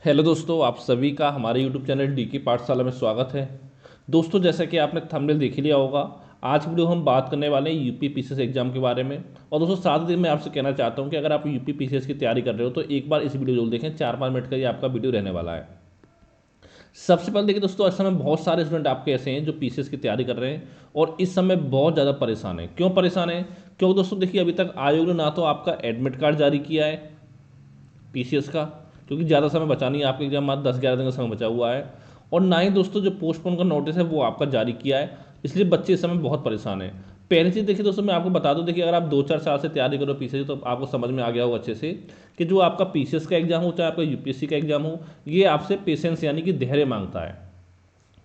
Hello दोस्तों, आप सभी का हमारे यूट्यूब चैनल डी की पाठशाला में स्वागत है। दोस्तों, जैसा कि आपने थंबनेल देख ही लिया होगा, आज की वीडियो हम बात करने वाले हैं यूपी पीसीएस एग्जाम के बारे में। और दोस्तों, साथ ही मैं आपसे कहना चाहता हूं कि अगर आप यूपी पीसीएस की तैयारी कर रहे हो तो एक बार इस वीडियो जरूर देखें। 4-5 मिनट का ये आपका वीडियो रहने वाला है। सबसे पहले देखिए दोस्तों, इस समय बहुत सारे स्टूडेंट आपके ऐसे हैं जो पीसीएस की तैयारी कर रहे हैं और इस समय बहुत ज़्यादा परेशान है। क्यों परेशान है? क्योंकि दोस्तों देखिए, अभी तक आयोग ने ना तो आपका एडमिट कार्ड जारी किया है पीसीएस का, क्योंकि ज़्यादा समय बचा नहीं है, आपके एग्जाम मात्र 10-11 दिन का समय बचा हुआ है। और ना ही दोस्तों जो पोस्टपोन का नोटिस है वो आपका जारी किया है, इसलिए बच्चे इस समय बहुत परेशान हैं। पहली चीज़ देखिए दोस्तों, मैं आपको बता दूं, देखिए अगर आप 2-4 साल से तैयारी करो पीसीएस तो आपको समझ में आ गया होगा अच्छे से कि जो आपका पीसीएस का एग्जाम हो चाहे आपका यूपीएससी का एग्जाम हो, ये आपसे पेशेंस यानी कि धैर्य मांगता है।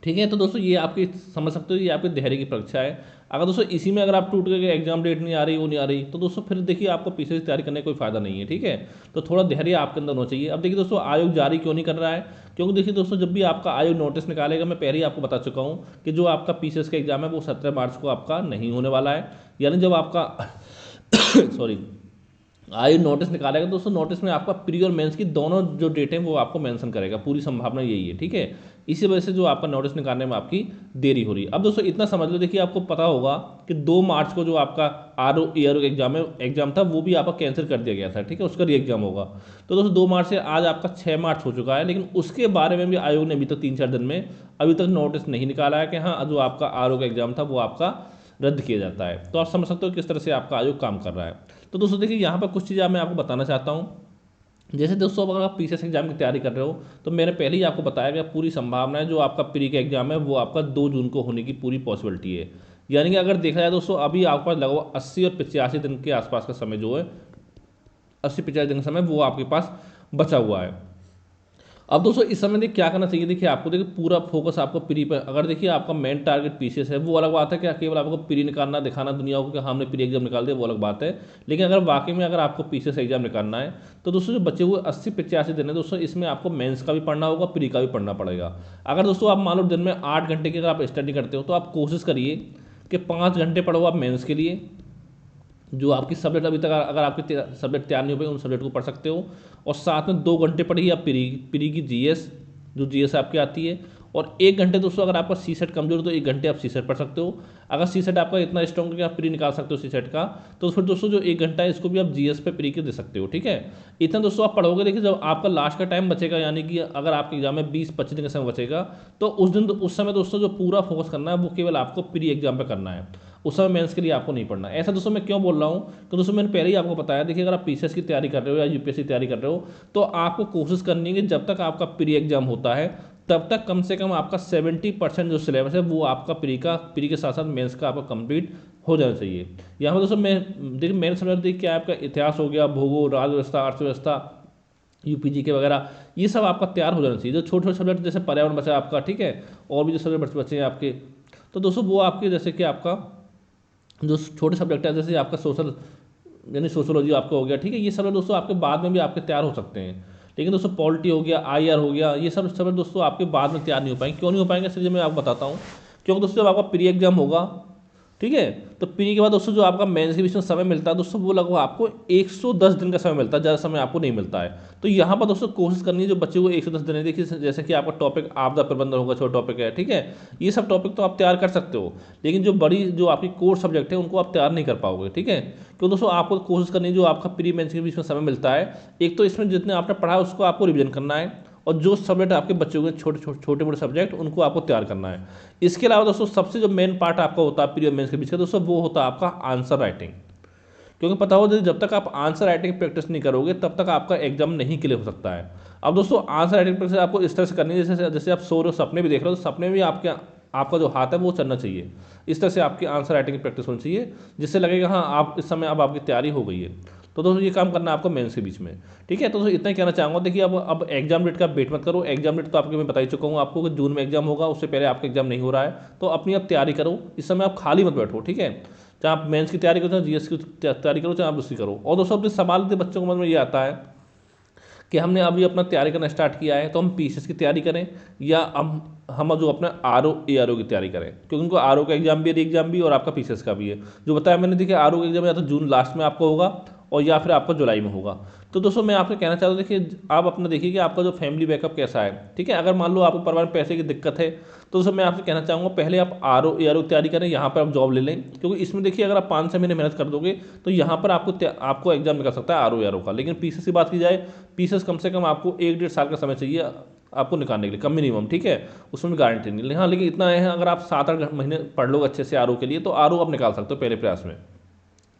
ठीक है, तो दोस्तों ये आपकी समझ सकते हो, ये आपके धैर्य की परीक्षा है। अगर दोस्तों इसी में अगर आप टूट गए, एग्जाम डेट नहीं आ रही, वो नहीं आ रही, तो दोस्तों फिर देखिए आपको पीछे से तैयारी करने का कोई फायदा नहीं है। ठीक है, तो थोड़ा धैर्य आपके अंदर होना चाहिए। अब देखिए दोस्तों, आयोग जारी क्यों नहीं कर रहा है? क्योंकि देखिए दोस्तों, जब भी आपका आयोग नोटिस निकालेगा, मैं पहले ही आपको बता चुका हूँ कि जो आपका पीसीएस का एग्जाम है वो 17 मार्च को आपका नहीं होने वाला है। यानी जब आपका सॉरी आयोग नोटिस निकालेगा दोस्तों, नोटिस में आपका प्री और मेंस की दोनों जो डेट है वो आपको मेंशन करेगा, पूरी संभावना यही है। ठीक है, इसी वजह से जो आपका नोटिस निकालने में आपकी देरी हो रही है। अब दोस्तों इतना समझ लो, देखिए आपको पता होगा कि 2 मार्च को जो आपका आर ओ एग्जाम था वो भी आपका कैंसिल कर दिया गया था। ठीक है, उसका री एग्जाम होगा। तो दोस्तों 2 मार्च से आज आपका 6 मार्च हो चुका है, लेकिन उसके बारे में भी आयोग ने अभी तक 3-4 दिन में अभी तक नोटिस नहीं निकाला है कि हाँ जो आपका आर का एग्जाम था वो आपका रद्द किया जाता है। तो आप समझ सकते हो किस तरह से आपका आयोग काम कर रहा है। तो दोस्तों देखिए, यहाँ पर कुछ चीज़ें मैं आपको बताना चाहता हूँ। जैसे दोस्तों, अगर आप पीसीएस एग्जाम की तैयारी कर रहे हो तो मैंने पहले ही आपको बताया कि पूरी संभावना है जो आपका प्री का एग्जाम है वो आपका 2 जून को होने की पूरी पॉसिबिलिटी है। यानी कि अगर देखा जाए दोस्तों, अभी आपके पास लगभग 80 और 85 दिन के आसपास का समय जो है, 80-85 दिन का समय वो आपके पास बचा हुआ है। अब दोस्तों इस समय देखिए क्या करना चाहिए। देखिए आपको देखिए पूरा फोकस आपको प्री पर, अगर देखिए आपका मेन टारगेट पीसीएस है वो अलग बात है कि केवल आपको प्री निकालना, दिखाना दुनिया को कि हमने प्री एग्जाम निकाल दिया, वो अलग बात है। लेकिन अगर वाकई में अगर आपको पीसीएस एग्जाम निकालना है तो दोस्तों जो बचे हुए 80-85 दिन है दोस्तों, इसमें आपको मेंस का भी पढ़ना होगा, प्री का भी पढ़ना पड़ेगा। अगर दोस्तों आप मान लो दिन में 8 घंटे की अगर आप स्टडी करते हो तो आप कोशिश करिए कि 5 घंटे पढ़ो आप मेंस के लिए। जो आपकी सब्जेक्ट अभी तक अगर आपके सब्जेक्ट तैयार नहीं हो पाए उन सब्जेक्ट को पढ़ सकते हो। और साथ में 2 घंटे पढ़िए आप प्री प्री की जीएस, जो जीएस आपकी आती है। और 1 घंटे दोस्तों अगर आपका सी सेट कमजोर है तो 1 घंटे आप सी सेट पढ़ सकते हो। अगर सी सेट आपका इतना स्ट्रॉन्ग है कि आप प्री निकाल सकते हो सी सेट का, तो फिर दोस्तों जो 1 घंटा है इसको भी आप जीएस पे प्री के दे सकते हो। ठीक है, इतना दोस्तों आप पढ़ोगे। देखिए जब आपका लास्ट का टाइम बचेगा, यानी कि अगर आपके एग्जाम में 20-25 दिन का समय बचेगा, तो उस दिन उस समय दोस्तों जो पूरा फोकस करना है वो केवल आपको प्री एग्जाम पे करना है। उस समय मेंस के लिए आपको नहीं पढ़ना। ऐसा दोस्तों मैं क्यों बोल रहा हूँ, तो दोस्तों मैंने पहले ही आपको बताया, देखिए अगर आप पीसीएस की तैयारी कर रहे हो या यूपीएससी की तैयारी कर रहे हो तो आपको कोशिश करनी है कि जब तक आपका प्री एग्जाम होता है तब तक कम से कम आपका 70% जो सिलेबस है वो आपका प्री के साथ साथ मेंस का आपका कंप्लीट हो जाना चाहिए। यहाँ पर दोस्तों मैं देखिए मेरे समझ देखिए क्या आपका इतिहास हो गया, भूगोल, राजव्यवस्था, अर्थव्यवस्था, यूपीजी के वगैरह, ये सब आपका तैयार हो जाना चाहिए। जो छोटे छोटे सब्जेक्ट जैसे पर्यावरण बचा है आपका, ठीक है, और भी जो सब्जेक्ट बचे हैं आपके, तो दोस्तों वो आपके जैसे कि आपका जो छोटे सब्जेक्ट है जैसे आपका सोशल यानी सोशोलॉजी आपका हो गया। ठीक है, ये सब दोस्तों आपके बाद में भी आपके तैयार हो सकते हैं। लेकिन दोस्तों पॉलिटी हो गया, आईआर हो गया, ये सब सब दोस्तों आपके बाद में तैयार नहीं हो पाएंगे। क्यों नहीं हो पाएंगे इसलिए मैं आपको बताता हूँ। क्योंकि दोस्तों जब आपका प्री एग्जाम होगा, ठीक है, तो प्री के बाद दोस्तों जो आपका मेंस के बीच में समय मिलता है दोस्तों, वो लगभग आपको 110 दिन का समय मिलता है, ज़्यादा समय आपको नहीं मिलता है। तो यहाँ पर दोस्तों कोशिश करनी है जो बच्चे को 110 दिन है। देखिए जैसे कि आपका टॉपिक आपदा प्रबंधन होगा, छोटा टॉपिक है, ठीक है, ये सब टॉपिक तो आप तैयार कर सकते हो। लेकिन जो बड़ी जो आपकी कोर सब्जेक्ट है उनको आप तैयार नहीं कर पाओगे। ठीक है, क्योंकि दोस्तों आपको कोशिश करनी है जो आपका प्री मेंस के बीच में समय मिलता है, एक तो इसमें जितने आपने पढ़ा है उसको आपको रिवीजन करना है, और जो सब्जेक्ट आपके बच्चों के छोटे मोटे सब्जेक्ट उनको आपको तैयार करना है। इसके अलावा दोस्तों सबसे जो मेन पार्ट आपका होता है प्री और मेंस के बीच का दोस्तों, वो होता है आपका आंसर राइटिंग। क्योंकि पता हो जब तक आप आंसर राइटिंग प्रैक्टिस नहीं करोगे तब तक आपका एग्जाम नहीं क्लियर हो सकता है। अब दोस्तों आंसर राइटिंग प्रैक्टिस आपको इस तरह से करनी है, जैसे जैसे आप सो रहे हो, सपने भी देख रहे हो, तो सपने में आपके आपका जो हाथ है वो चलना चाहिए। इस तरह से आपकी आंसर राइटिंग की प्रैक्टिस होनी चाहिए, जिससे लगेगा हाँ आप इस समय अब आपकी तैयारी हो गई है। तो दोस्तों ये काम करना है आपको मेंस के बीच में। ठीक है, तो दोस्तों इतना ही कहना चाहूँगा। देखिए अब एग्जाम डेट का वेट मत करो। एग्जाम डेट तो आपको मैं बता ही चुका हूँ आपको कि जून में एग्जाम होगा, उससे पहले आपका एग्जाम नहीं हो रहा है। तो अपनी अब तैयारी करो, इस समय आप खाली मत बैठो। ठीक है, चाहे आप मेंस की तैयारी करो, चाहे जीएस की तैयारी करो, चाहे आप दूसरी करो। और दोस्तों अपने सवाल के बच्चों को मन में ये आता है कि हमने अभी अपना तैयारी करना स्टार्ट किया है तो हम पीसीएस की तैयारी करें या हम जो अपना R O A R O की तैयारी करें, क्योंकि उनको आर ओ का एग्जाम भी है, एग्जाम भी, और आपका पीसीएस का भी है। जो बताया मैंने, देखिए आर ओ का एग्जाम या तो जून लास्ट में आपको होगा और या फिर आपका जुलाई में होगा। तो दोस्तों मैं आपसे कहना चाहता हूँ, देखिए आप अपना देखिए कि आपका जो फैमिली बैकअप कैसा है, ठीक है। अगर मान लो आपको परिवार में पैसे की दिक्कत है, तो दोस्तों मैं आपसे कहना चाहूँगा पहले आप आर ओ की तैयारी करें, यहाँ पर आप जॉब ले लें, क्योंकि इसमें देखिए अगर आप 5-6 महीने मेहनत कर दोगे तो यहाँ पर आपको एग्जाम निकल सकता है आर ओ का। लेकिन पीसीएस की बात की जाए, पीसीएस कम से कम आपको 1-1.5 साल का समय चाहिए आपको निकालने के लिए, कम मिनिमम, ठीक है। उसमें गारंटी नहीं, हाँ लेकिन इतना है, अगर आप 7-8 महीने पढ़ लो अच्छे से आर के लिए, तो आर आप निकाल सकते हो पहले प्रयास में,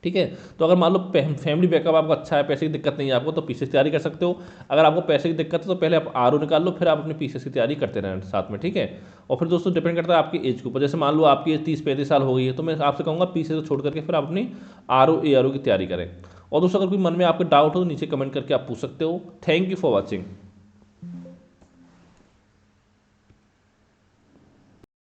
ठीक है। तो अगर मान लो फैमिली बैकअप आपका अच्छा है, पैसे की दिक्कत नहीं है आपको, तो पीसीएस की तैयारी कर सकते हो। अगर आपको पैसे की दिक्कत है तो पहले आप आर निकाल लो, फिर आप अपनी पीसीएस की तैयारी करते रहें साथ में, ठीक है। और फिर दोस्तों डिपेंड करता है आपकी एज के ऊपर, जैसे मान लो आपकी एज 30-35 साल हो गई है, तो मैं आपसे कहूँगा पीसीएस को छोड़ करके फिर आप अपनी आर ओ की तैयारी करें। और दोस्तों अगर कोई मन में आपके डाउट हो तो नीचे कमेंट करके आप पूछ सकते हो। Thank you for watching.